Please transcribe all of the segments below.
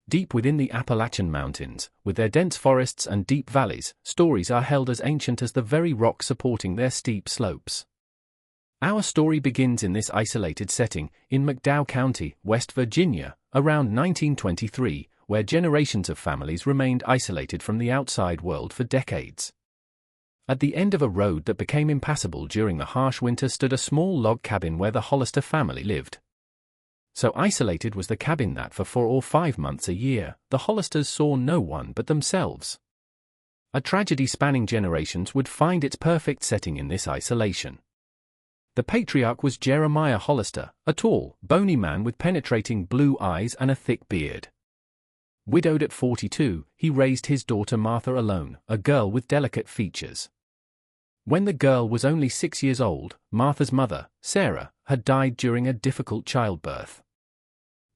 Deep within the Appalachian Mountains, with their dense forests and deep valleys, stories are held as ancient as the very rock supporting their steep slopes. Our story begins in this isolated setting, in McDowell County, West Virginia, around 1923, where generations of families remained isolated from the outside world for decades. At the end of a road that became impassable during the harsh winter stood a small log cabin where the Hollister family lived. So isolated was the cabin that for 4 or 5 months a year, the Hollisters saw no one but themselves. A tragedy spanning generations would find its perfect setting in this isolation. The patriarch was Jeremiah Hollister, a tall, bony man with penetrating blue eyes and a thick beard. Widowed at 42, he raised his daughter Martha alone, a girl with delicate features. When the girl was only 6 years old, Martha's mother, Sarah, had died during a difficult childbirth.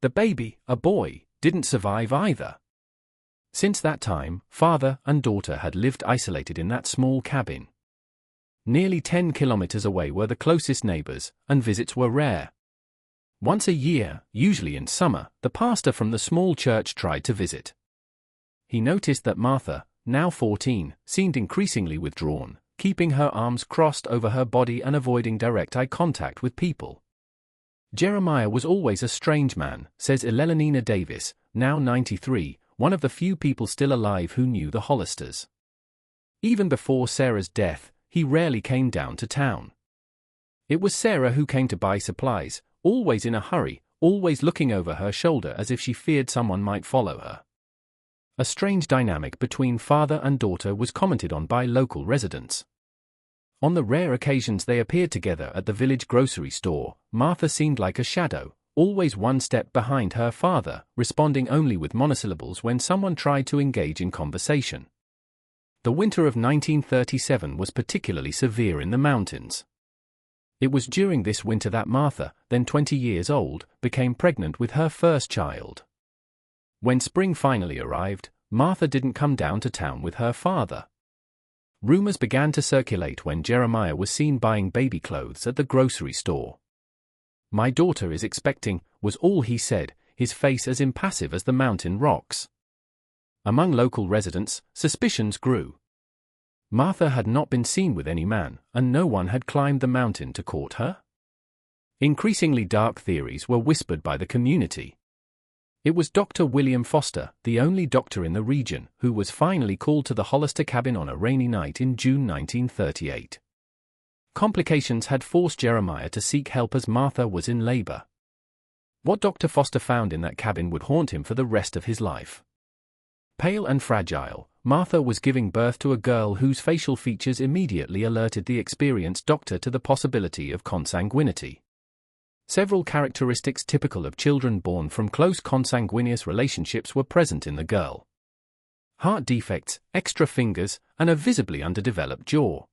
The baby, a boy, didn't survive either. Since that time, father and daughter had lived isolated in that small cabin. Nearly 10 kilometers away were the closest neighbors, and visits were rare. Once a year, usually in summer, the pastor from the small church tried to visit. He noticed that Martha, now 14, seemed increasingly withdrawn, keeping her arms crossed over her body and avoiding direct eye contact with people. Jeremiah was always a strange man, says Elelina Davis, now 93, one of the few people still alive who knew the Hollisters. Even before Sarah's death, he rarely came down to town. It was Sarah who came to buy supplies, always in a hurry, always looking over her shoulder as if she feared someone might follow her. A strange dynamic between father and daughter was commented on by local residents. On the rare occasions they appeared together at the village grocery store, Martha seemed like a shadow, always one step behind her father, responding only with monosyllables when someone tried to engage in conversation. The winter of 1937 was particularly severe in the mountains. It was during this winter that Martha, then 20 years old, became pregnant with her first child. When spring finally arrived, Martha didn't come down to town with her father. Rumors began to circulate when Jeremiah was seen buying baby clothes at the grocery store. "My daughter is expecting," was all he said, his face as impassive as the mountain rocks. Among local residents, suspicions grew. Martha had not been seen with any man, and no one had climbed the mountain to court her. Increasingly dark theories were whispered by the community. It was Dr. William Foster, the only doctor in the region, who was finally called to the Hollister cabin on a rainy night in June 1938. Complications had forced Jeremiah to seek help as Martha was in labor. What Dr. Foster found in that cabin would haunt him for the rest of his life. Pale and fragile, Martha was giving birth to a girl whose facial features immediately alerted the experienced doctor to the possibility of consanguinity. Several characteristics typical of children born from close consanguineous relationships were present in the girl. Heart defects, extra fingers, and a visibly underdeveloped jaw.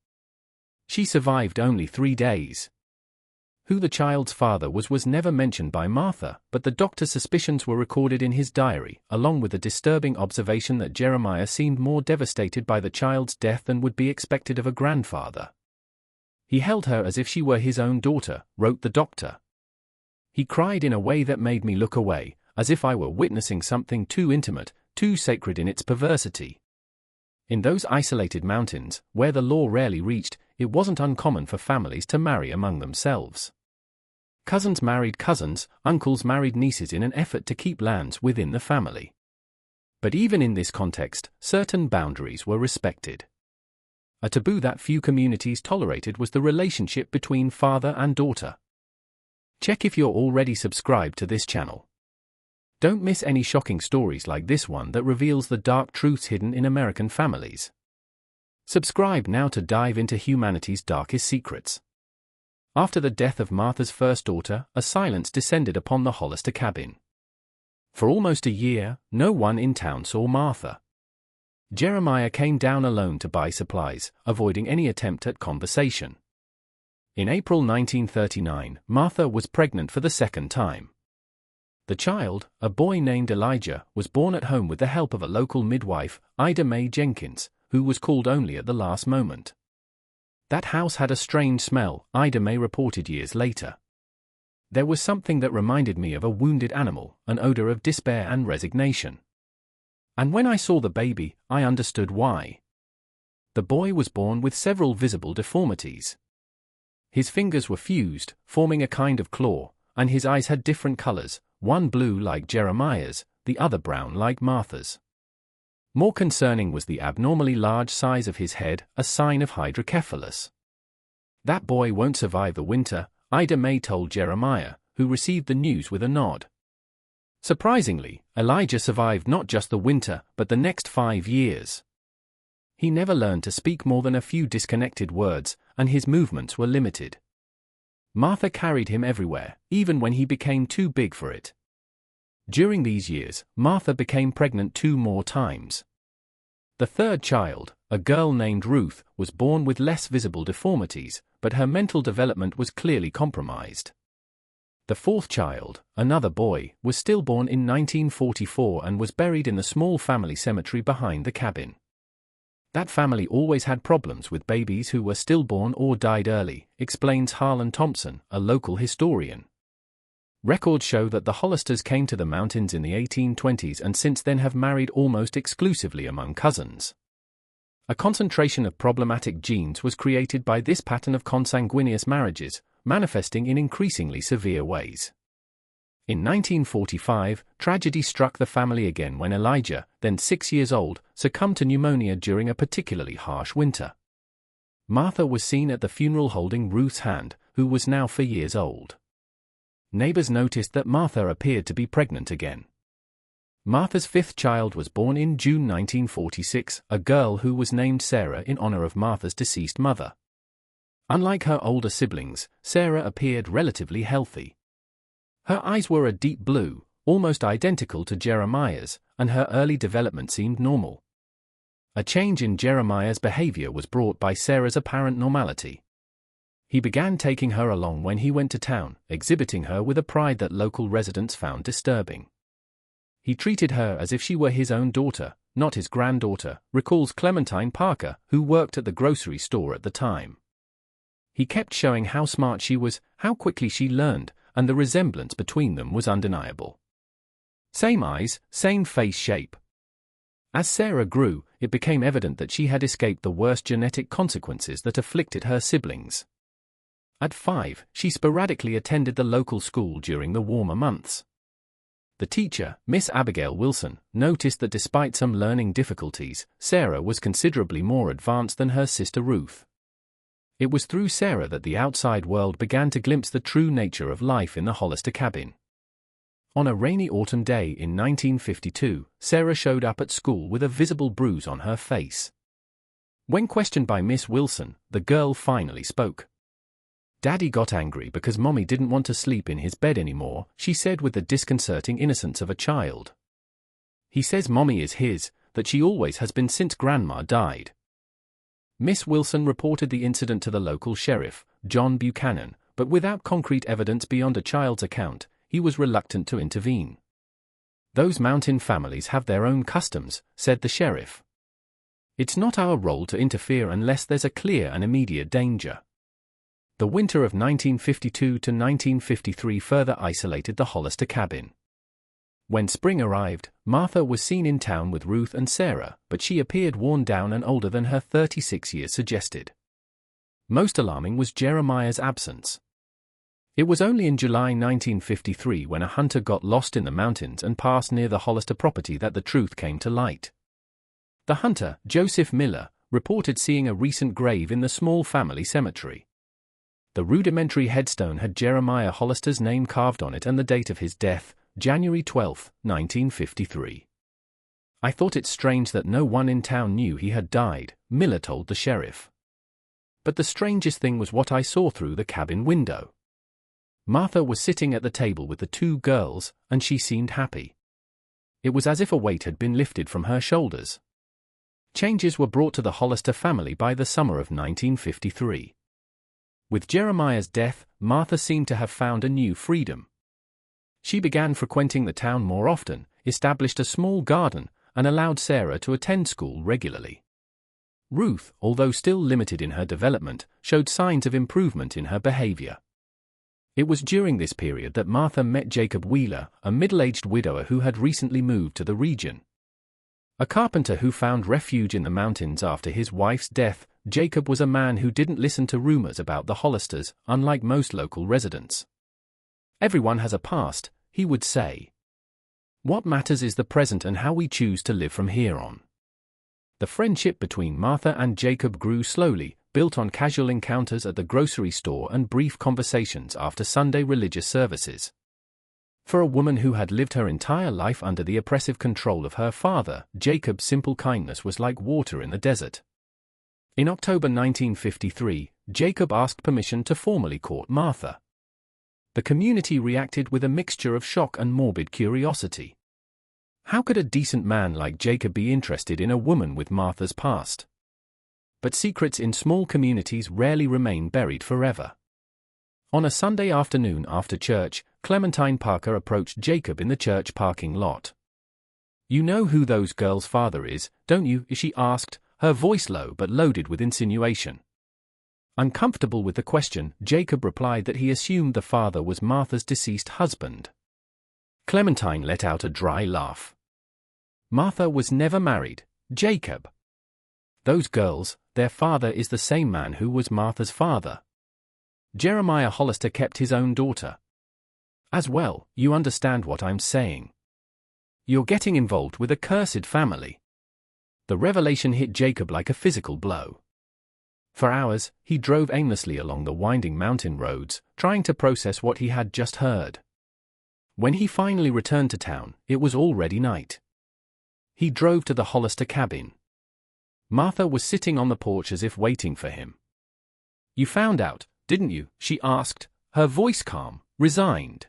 She survived only 3 days. Who the child's father was never mentioned by Martha, but the doctor's suspicions were recorded in his diary, along with the disturbing observation that Jeremiah seemed more devastated by the child's death than would be expected of a grandfather. "He held her as if she were his own daughter," wrote the doctor. "He cried in a way that made me look away, as if I were witnessing something too intimate, too sacred in its perversity." In those isolated mountains, where the law rarely reached, it wasn't uncommon for families to marry among themselves. Cousins married cousins, uncles married nieces in an effort to keep lands within the family. But even in this context, certain boundaries were respected. A taboo that few communities tolerated was the relationship between father and daughter. Check if you're already subscribed to this channel. Don't miss any shocking stories like this one that reveals the dark truths hidden in American families. Subscribe now to dive into humanity's darkest secrets. After the death of Martha's first daughter, a silence descended upon the Hollister cabin. For almost a year, no one in town saw Martha. Jeremiah came down alone to buy supplies, avoiding any attempt at conversation. In April 1939, Martha was pregnant for the second time. The child, a boy named Elijah, was born at home with the help of a local midwife, Ida Mae Jenkins, who was called only at the last moment. "That house had a strange smell," Ida Mae reported years later. "There was something that reminded me of a wounded animal, an odor of despair and resignation." And when I saw the baby, I understood why. The boy was born with several visible deformities. His fingers were fused, forming a kind of claw, and his eyes had different colors, one blue like Jeremiah's, the other brown like Martha's. More concerning was the abnormally large size of his head, a sign of hydrocephalus. That boy won't survive the winter, Ida May told Jeremiah, who received the news with a nod. Surprisingly, Elijah survived not just the winter, but the next 5 years. He never learned to speak more than a few disconnected words, and his movements were limited. Martha carried him everywhere, even when he became too big for it. During these years, Martha became pregnant 2 more times. The third child, a girl named Ruth, was born with less visible deformities, but her mental development was clearly compromised. The fourth child, another boy, was stillborn in 1944 and was buried in the small family cemetery behind the cabin. That family always had problems with babies who were stillborn or died early, explains Harlan Thompson, a local historian. Records show that the Hollisters came to the mountains in the 1820s and since then have married almost exclusively among cousins. A concentration of problematic genes was created by this pattern of consanguineous marriages, manifesting in increasingly severe ways. In 1945, tragedy struck the family again when Elijah, then 6 years old, succumbed to pneumonia during a particularly harsh winter. Martha was seen at the funeral holding Ruth's hand, who was now 4 years old. Neighbors noticed that Martha appeared to be pregnant again. Martha's 5th child was born in June 1946, a girl who was named Sarah in honor of Martha's deceased mother. Unlike her older siblings, Sarah appeared relatively healthy. Her eyes were a deep blue, almost identical to Jeremiah's, and her early development seemed normal. A change in Jeremiah's behavior was brought by Sarah's apparent normality. He began taking her along when he went to town, exhibiting her with a pride that local residents found disturbing. He treated her as if she were his own daughter, not his granddaughter, recalls Clementine Parker, who worked at the grocery store at the time. He kept showing how smart she was, how quickly she learned, and the resemblance between them was undeniable. Same eyes, same face shape. As Sarah grew, it became evident that she had escaped the worst genetic consequences that afflicted her siblings. At 5, she sporadically attended the local school during the warmer months. The teacher, Miss Abigail Wilson, noticed that despite some learning difficulties, Sarah was considerably more advanced than her sister Ruth. It was through Sarah that the outside world began to glimpse the true nature of life in the Hollister cabin. On a rainy autumn day in 1952, Sarah showed up at school with a visible bruise on her face. When questioned by Miss Wilson, the girl finally spoke. "Daddy got angry because Mommy didn't want to sleep in his bed anymore," she said with the disconcerting innocence of a child. "He says Mommy is his, that she always has been since Grandma died." Miss Wilson reported the incident to the local sheriff, John Buchanan, but without concrete evidence beyond a child's account, he was reluctant to intervene. "Those mountain families have their own customs," said the sheriff. "It's not our role to interfere unless there's a clear and immediate danger." The winter of 1952 to 1953 further isolated the Hollister cabin. When spring arrived, Martha was seen in town with Ruth and Sarah, but she appeared worn down and older than her 36 years suggested. Most alarming was Jeremiah's absence. It was only in July 1953, when a hunter got lost in the mountains and passed near the Hollister property, that the truth came to light. The hunter, Joseph Miller, reported seeing a recent grave in the small family cemetery. The rudimentary headstone had Jeremiah Hollister's name carved on it and the date of his death, January 12, 1953. "I thought it strange that no one in town knew he had died," Miller told the sheriff. "But the strangest thing was what I saw through the cabin window. Martha was sitting at the table with the 2 girls, and she seemed happy. It was as if a weight had been lifted from her shoulders." Changes were brought to the Hollister family by the summer of 1953. With Jeremiah's death, Martha seemed to have found a new freedom. She began frequenting the town more often, established a small garden, and allowed Sarah to attend school regularly. Ruth, although still limited in her development, showed signs of improvement in her behavior. It was during this period that Martha met Jacob Wheeler, a middle-aged widower who had recently moved to the region. A carpenter who found refuge in the mountains after his wife's death, Jacob was a man who didn't listen to rumors about the Hollisters, unlike most local residents. Everyone has a past, he would say. What matters is the present and how we choose to live from here on. The friendship between Martha and Jacob grew slowly, built on casual encounters at the grocery store and brief conversations after Sunday religious services. For a woman who had lived her entire life under the oppressive control of her father, Jacob's simple kindness was like water in the desert. In October 1953, Jacob asked permission to formally court Martha. The community reacted with a mixture of shock and morbid curiosity. How could a decent man like Jacob be interested in a woman with Martha's past? But secrets in small communities rarely remain buried forever. On a Sunday afternoon after church, Clementine Parker approached Jacob in the church parking lot. "You know who those girls' father is, don't you?" she asked, her voice low but loaded with insinuation. Uncomfortable with the question, Jacob replied that he assumed the father was Martha's deceased husband. Clementine let out a dry laugh. "Martha was never married, Jacob. Those girls, their father is the same man who was Martha's father. Jeremiah Hollister kept his own daughter. As well, you understand what I'm saying. You're getting involved with a cursed family." The revelation hit Jacob like a physical blow. For hours, he drove aimlessly along the winding mountain roads, trying to process what he had just heard. When he finally returned to town, it was already night. He drove to the Hollister cabin. Martha was sitting on the porch as if waiting for him. "You found out, didn't you?" she asked, her voice calm, resigned.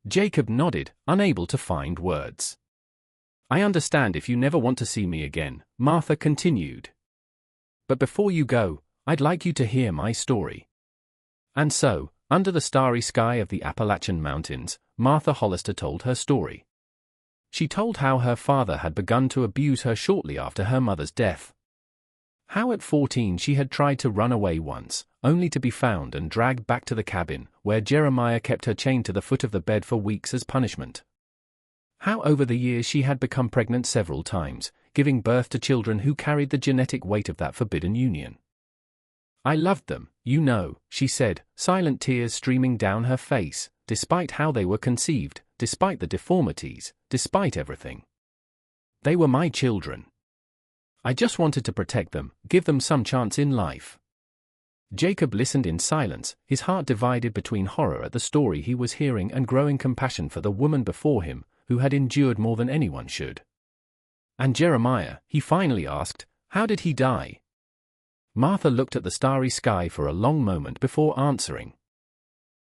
Jacob nodded, unable to find words. "I understand if you never want to see me again," Martha continued. "But before you go, I'd like you to hear my story." And so, under the starry sky of the Appalachian Mountains, Martha Hollister told her story. She told how her father had begun to abuse her shortly after her mother's death. How at 14 she had tried to run away once, only to be found and dragged back to the cabin, where Jeremiah kept her chained to the foot of the bed for weeks as punishment. How over the years she had become pregnant several times, giving birth to children who carried the genetic weight of that forbidden union. "I loved them, you know," she said, silent tears streaming down her face, despite how they were conceived, despite the deformities, despite everything. "They were my children. I just wanted to protect them, give them some chance in life." Jacob listened in silence, his heart divided between horror at the story he was hearing and growing compassion for the woman before him, who had endured more than anyone should. "And Jeremiah," he finally asked, "how did he die?" Martha looked at the starry sky for a long moment before answering.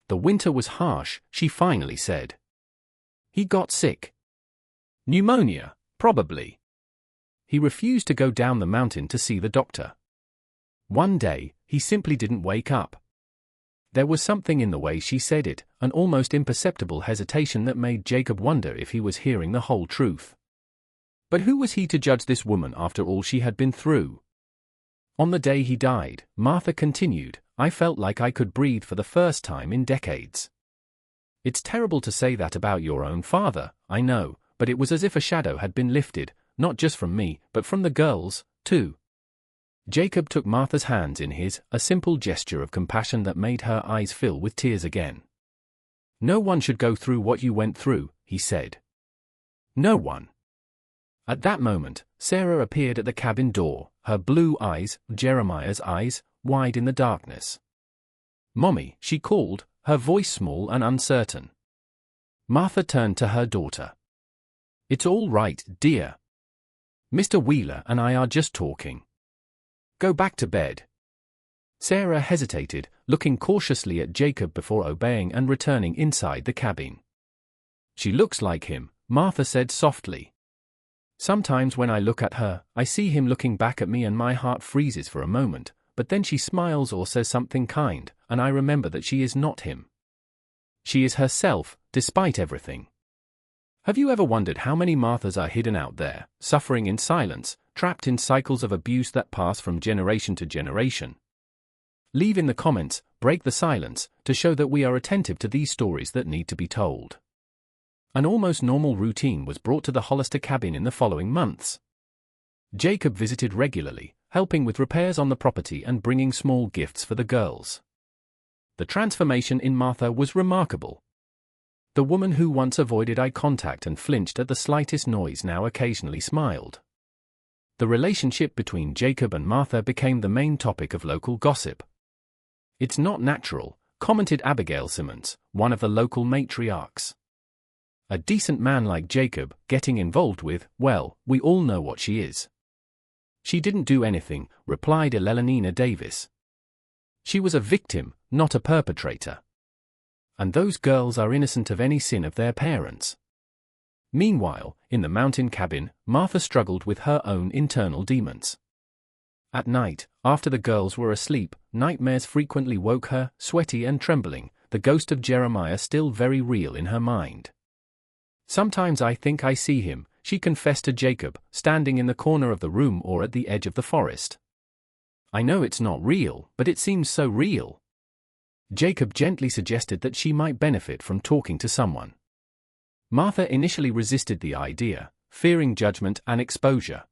"The winter was harsh," she finally said. "He got sick. Pneumonia, probably. He refused to go down the mountain to see the doctor. One day, he simply didn't wake up." There was something in the way she said it, an almost imperceptible hesitation that made Jacob wonder if he was hearing the whole truth. But who was he to judge this woman after all she had been through? "On the day he died," Martha continued, "I felt like I could breathe for the first time in decades. It's terrible to say that about your own father, I know, but it was as if a shadow had been lifted, not just from me, but from the girls, too." Jacob took Martha's hands in his, a simple gesture of compassion that made her eyes fill with tears again. "No one should go through what you went through," he said. "No one." At that moment, Sarah appeared at the cabin door, her blue eyes, Jeremiah's eyes, wide in the darkness. "Mommy," she called, her voice small and uncertain. Martha turned to her daughter. "It's all right, dear. Mr. Wheeler and I are just talking. Go back to bed." Sarah hesitated, looking cautiously at Jacob before obeying and returning inside the cabin. "She looks like him," Martha said softly. "Sometimes when I look at her, I see him looking back at me and my heart freezes for a moment, but then she smiles or says something kind, and I remember that she is not him. She is herself, despite everything." Have you ever wondered how many Marthas are hidden out there, suffering in silence, trapped in cycles of abuse that pass from generation to generation? Leave in the comments, break the silence, to show that we are attentive to these stories that need to be told. An almost normal routine was brought to the Hollister cabin in the following months. Jacob visited regularly, helping with repairs on the property and bringing small gifts for the girls. The transformation in Martha was remarkable. The woman who once avoided eye contact and flinched at the slightest noise now occasionally smiled. The relationship between Jacob and Martha became the main topic of local gossip. "It's not natural," commented Abigail Simmons, one of the local matriarchs. "A decent man like Jacob getting involved with, well, we all know what she is." "She didn't do anything," replied Eleanina Davis. "She was a victim, not a perpetrator. And those girls are innocent of any sin of their parents." Meanwhile, in the mountain cabin, Martha struggled with her own internal demons. At night, after the girls were asleep, nightmares frequently woke her, sweaty and trembling, the ghost of Jeremiah still very real in her mind. "Sometimes I think I see him," she confessed to Jacob, standing in the corner of the room or at the edge of the forest. "I know it's not real, but it seems so real." Jacob gently suggested that she might benefit from talking to someone. Martha initially resisted the idea, fearing judgment and exposure.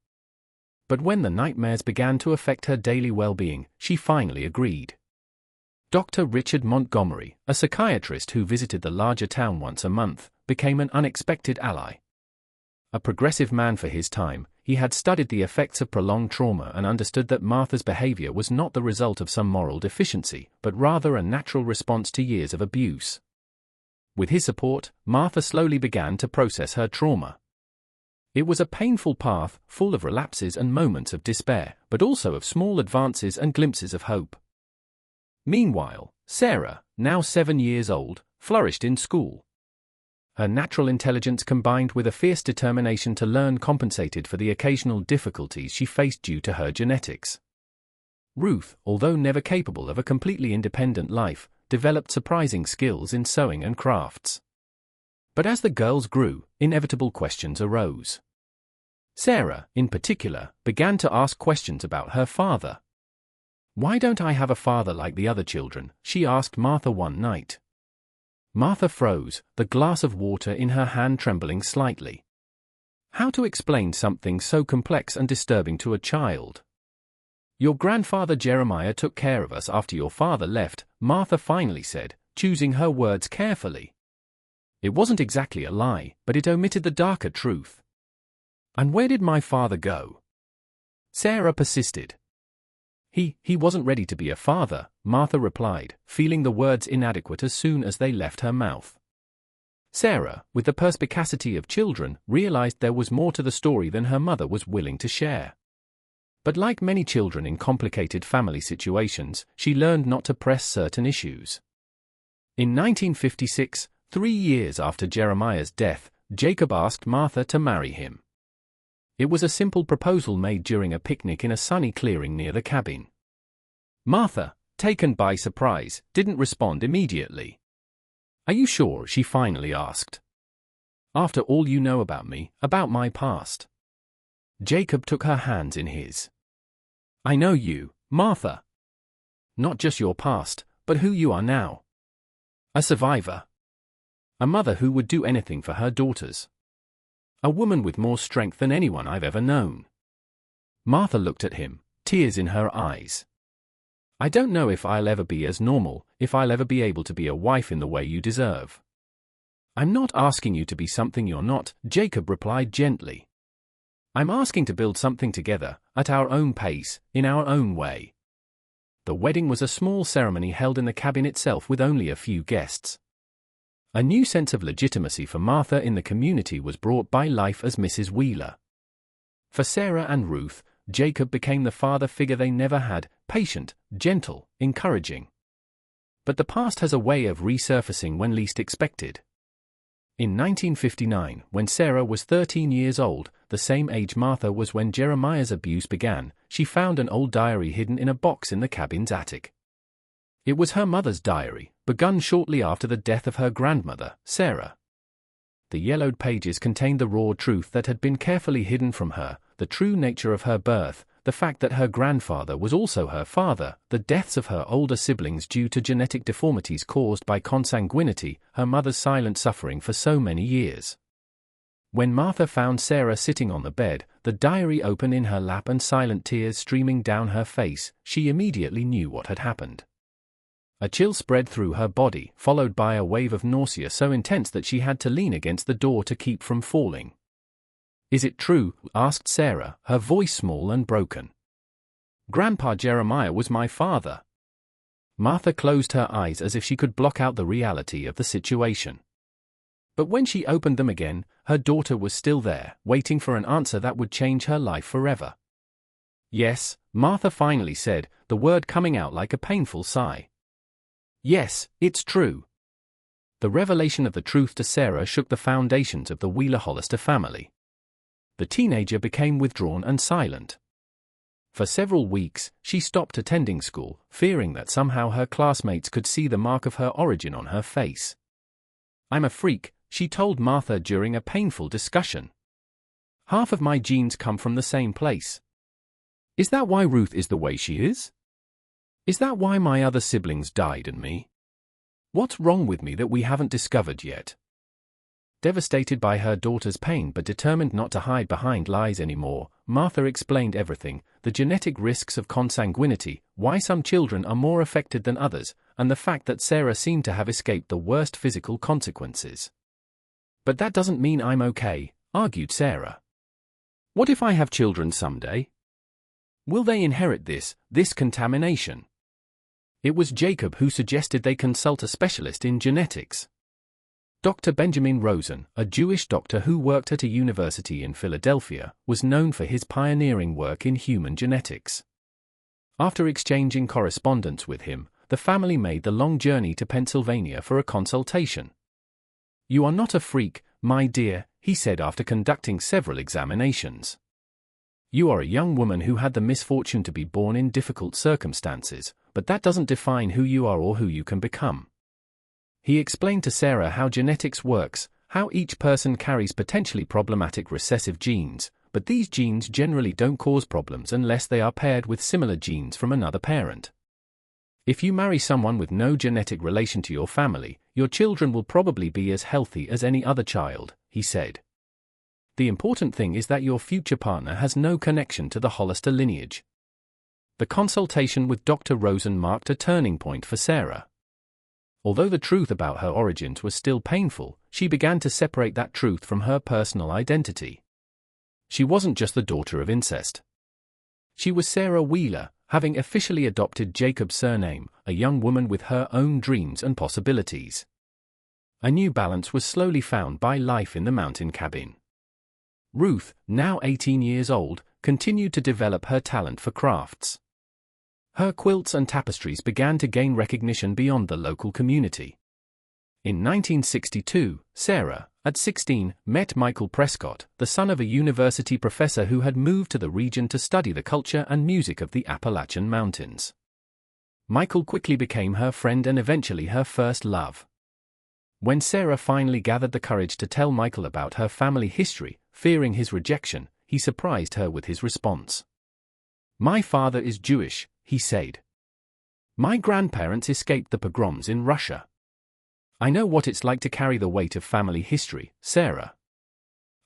But when the nightmares began to affect her daily well-being, she finally agreed. Dr. Richard Montgomery, a psychiatrist who visited the larger town once a month, became an unexpected ally. A progressive man for his time, he had studied the effects of prolonged trauma and understood that Martha's behavior was not the result of some moral deficiency, but rather a natural response to years of abuse. With his support, Martha slowly began to process her trauma. It was a painful path, full of relapses and moments of despair, but also of small advances and glimpses of hope. Meanwhile, Sarah, now 7 years old, flourished in school. Her natural intelligence combined with a fierce determination to learn compensated for the occasional difficulties she faced due to her genetics. Ruth, although never capable of a completely independent life, developed surprising skills in sewing and crafts. But as the girls grew, inevitable questions arose. Sarah, in particular, began to ask questions about her father. "Why don't I have a father like the other children?" she asked Martha one night. Martha froze, the glass of water in her hand trembling slightly. How to explain something so complex and disturbing to a child? "Your grandfather Jeremiah took care of us after your father left," Martha finally said, choosing her words carefully. It wasn't exactly a lie, but it omitted the darker truth. "And where did my father go?" Sarah persisted. He wasn't ready to be a father," Martha replied, feeling the words inadequate as soon as they left her mouth. Sarah, with the perspicacity of children, realized there was more to the story than her mother was willing to share. But like many children in complicated family situations, she learned not to press certain issues. In 1956, 3 years after Jeremiah's death, Jacob asked Martha to marry him. It was a simple proposal made during a picnic in a sunny clearing near the cabin. Martha, taken by surprise, didn't respond immediately. "Are you sure?" she finally asked. "After all you know about me, about my past." Jacob took her hands in his. "I know you, Martha. Not just your past, but who you are now. A survivor. A mother who would do anything for her daughters. A woman with more strength than anyone I've ever known." Martha looked at him, tears in her eyes. "I don't know if I'll ever be as normal, if I'll ever be able to be a wife in the way you deserve." "I'm not asking you to be something you're not," Jacob replied gently. "I'm asking to build something together, at our own pace, in our own way." The wedding was a small ceremony held in the cabin itself with only a few guests. A new sense of legitimacy for Martha in the community was brought by life as Mrs. Wheeler. For Sarah and Ruth, Jacob became the father figure they never had, patient, gentle, encouraging. But the past has a way of resurfacing when least expected. In 1959, when Sarah was 13 years old, the same age Martha was when Jeremiah's abuse began, she found an old diary hidden in a box in the cabin's attic. It was her mother's diary, begun shortly after the death of her grandmother, Sarah. The yellowed pages contained the raw truth that had been carefully hidden from her, the true nature of her birth, the fact that her grandfather was also her father, the deaths of her older siblings due to genetic deformities caused by consanguinity, her mother's silent suffering for so many years. When Martha found Sarah sitting on the bed, the diary open in her lap and silent tears streaming down her face, she immediately knew what had happened. A chill spread through her body, followed by a wave of nausea so intense that she had to lean against the door to keep from falling. "Is it true?" asked Sarah, her voice small and broken. "Grandpa Jeremiah was my father." Martha closed her eyes as if she could block out the reality of the situation. But when she opened them again, her daughter was still there, waiting for an answer that would change her life forever. "Yes," Martha finally said, the word coming out like a painful sigh. "Yes, it's true." The revelation of the truth to Sarah shook the foundations of the Wheeler-Hollister family. The teenager became withdrawn and silent. For several weeks, she stopped attending school, fearing that somehow her classmates could see the mark of her origin on her face. "I'm a freak," she told Martha during a painful discussion. "Half of my genes come from the same place. Is that why Ruth is the way she is? Is that why my other siblings died and me? What's wrong with me that we haven't discovered yet?" Devastated by her daughter's pain but determined not to hide behind lies anymore, Martha explained everything: the genetic risks of consanguinity, why some children are more affected than others, and the fact that Sarah seemed to have escaped the worst physical consequences. "But that doesn't mean I'm okay," argued Sarah. "What if I have children someday? Will they inherit this contamination?" It was Jacob who suggested they consult a specialist in genetics. Dr. Benjamin Rosen, a Jewish doctor who worked at a university in Philadelphia, was known for his pioneering work in human genetics. After exchanging correspondence with him, the family made the long journey to Pennsylvania for a consultation. "You are not a freak, my dear," he said after conducting several examinations. "You are a young woman who had the misfortune to be born in difficult circumstances, but that doesn't define who you are or who you can become." He explained to Sarah how genetics works, how each person carries potentially problematic recessive genes, but these genes generally don't cause problems unless they are paired with similar genes from another parent. "If you marry someone with no genetic relation to your family, your children will probably be as healthy as any other child," he said. "The important thing is that your future partner has no connection to the Hollister lineage." The consultation with Dr. Rosen marked a turning point for Sarah. Although the truth about her origins was still painful, she began to separate that truth from her personal identity. She wasn't just the daughter of incest. She was Sarah Wheeler, having officially adopted Jacob's surname, a young woman with her own dreams and possibilities. A new balance was slowly found by life in the mountain cabin. Ruth, now 18 years old, continued to develop her talent for crafts. Her quilts and tapestries began to gain recognition beyond the local community. In 1962, Sarah, at 16, met Michael Prescott, the son of a university professor who had moved to the region to study the culture and music of the Appalachian Mountains. Michael quickly became her friend and eventually her first love. When Sarah finally gathered the courage to tell Michael about her family history, fearing his rejection, he surprised her with his response. "My father is Jewish," he said. "My grandparents escaped the pogroms in Russia. I know what it's like to carry the weight of family history, Sarah.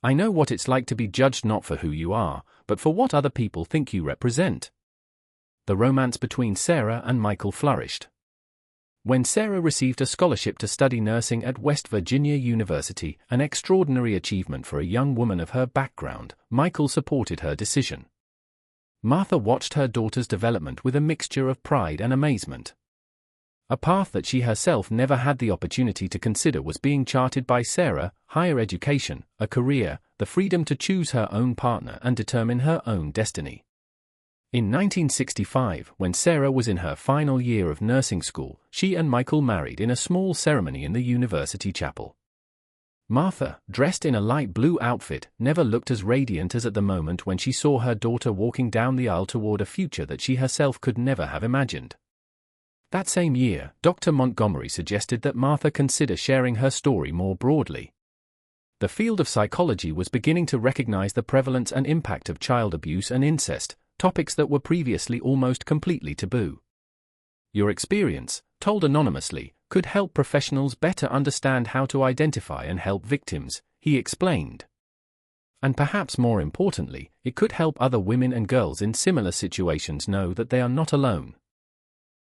I know what it's like to be judged not for who you are, but for what other people think you represent." The romance between Sarah and Michael flourished. When Sarah received a scholarship to study nursing at West Virginia University, an extraordinary achievement for a young woman of her background, Michael supported her decision. Martha watched her daughter's development with a mixture of pride and amazement. A path that she herself never had the opportunity to consider was being charted by Sarah: higher education, a career, the freedom to choose her own partner and determine her own destiny. In 1965, when Sarah was in her final year of nursing school, she and Michael married in a small ceremony in the university chapel. Martha, dressed in a light blue outfit, never looked as radiant as at the moment when she saw her daughter walking down the aisle toward a future that she herself could never have imagined. That same year, Dr. Montgomery suggested that Martha consider sharing her story more broadly. The field of psychology was beginning to recognize the prevalence and impact of child abuse and incest, topics that were previously almost completely taboo. "Your experience, told anonymously, could help professionals better understand how to identify and help victims," he explained. And perhaps more importantly, it could help other women and girls in similar situations know that they are not alone.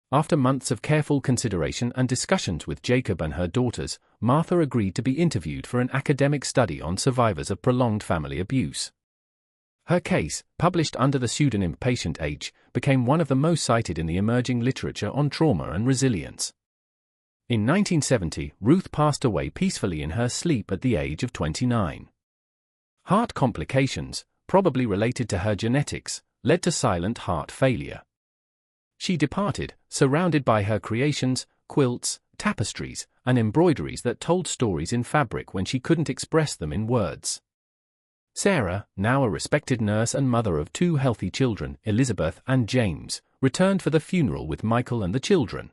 After months of careful consideration and discussions with Jacob and her daughters, Martha agreed to be interviewed for an academic study on survivors of prolonged family abuse. Her case, published under the pseudonym Patient H, became one of the most cited in the emerging literature on trauma and resilience. In 1970, Ruth passed away peacefully in her sleep at the age of 29. Heart complications, probably related to her genetics, led to silent heart failure. She departed, surrounded by her creations, quilts, tapestries, and embroideries that told stories in fabric when she couldn't express them in words. Sarah, now a respected nurse and mother of 2 healthy children, Elizabeth and James, returned for the funeral with Michael and the children.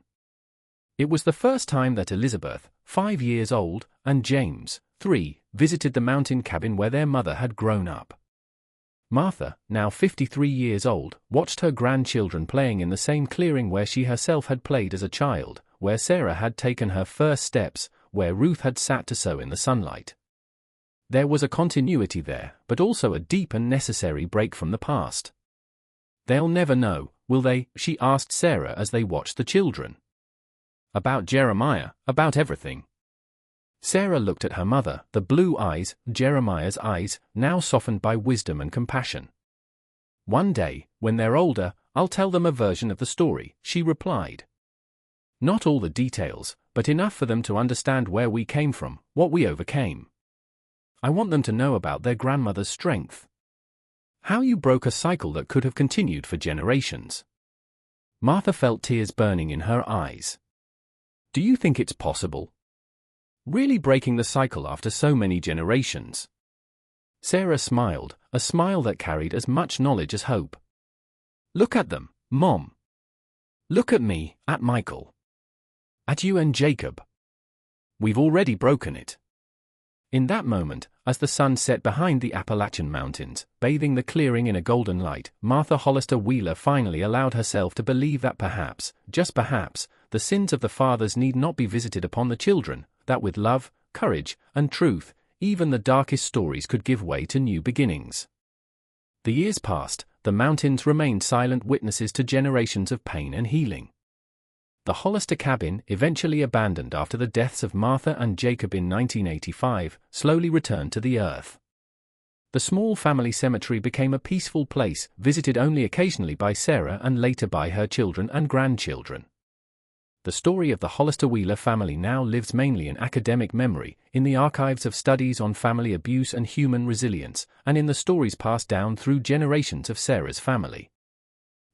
It was the first time that Elizabeth, 5 years old, and James, 3, visited the mountain cabin where their mother had grown up. Martha, now 53 years old, watched her grandchildren playing in the same clearing where she herself had played as a child, where Sarah had taken her first steps, where Ruth had sat to sew in the sunlight. There was a continuity there, but also a deep and necessary break from the past. "They'll never know, will they?" she asked Sarah as they watched the children. "About Jeremiah, about everything." Sarah looked at her mother, the blue eyes, Jeremiah's eyes, now softened by wisdom and compassion. "One day, when they're older, I'll tell them a version of the story," she replied. "Not all the details, but enough for them to understand where we came from, what we overcame. I want them to know about their grandmother's strength. How you broke a cycle that could have continued for generations." Martha felt tears burning in her eyes. "Do you think it's possible? Really breaking the cycle after so many generations?" Sarah smiled, a smile that carried as much knowledge as hope. "Look at them, Mom. Look at me, at Michael. At you and Jacob. We've already broken it." In that moment, as the sun set behind the Appalachian Mountains, bathing the clearing in a golden light, Martha Hollister Wheeler finally allowed herself to believe that perhaps, just perhaps, the sins of the fathers need not be visited upon the children, that with love, courage, and truth, even the darkest stories could give way to new beginnings. The years passed, the mountains remained silent witnesses to generations of pain and healing. The Hollister cabin, eventually abandoned after the deaths of Martha and Jacob in 1985, slowly returned to the earth. The small family cemetery became a peaceful place, visited only occasionally by Sarah and later by her children and grandchildren. The story of the Hollister Wheeler family now lives mainly in academic memory, in the archives of studies on family abuse and human resilience, and in the stories passed down through generations of Sarah's family.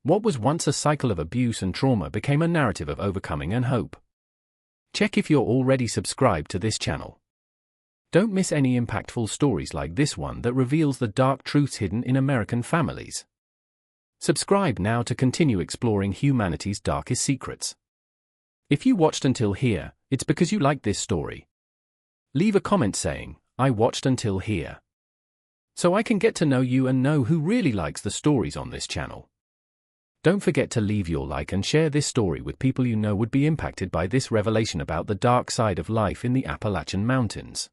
What was once a cycle of abuse and trauma became a narrative of overcoming and hope. Check if you're already subscribed to this channel. Don't miss any impactful stories like this one that reveals the dark truths hidden in American families. Subscribe now to continue exploring humanity's darkest secrets. If you watched until here, it's because you liked this story. Leave a comment saying, "I watched until here," so I can get to know you and know who really likes the stories on this channel. Don't forget to leave your like and share this story with people you know would be impacted by this revelation about the dark side of life in the Appalachian Mountains.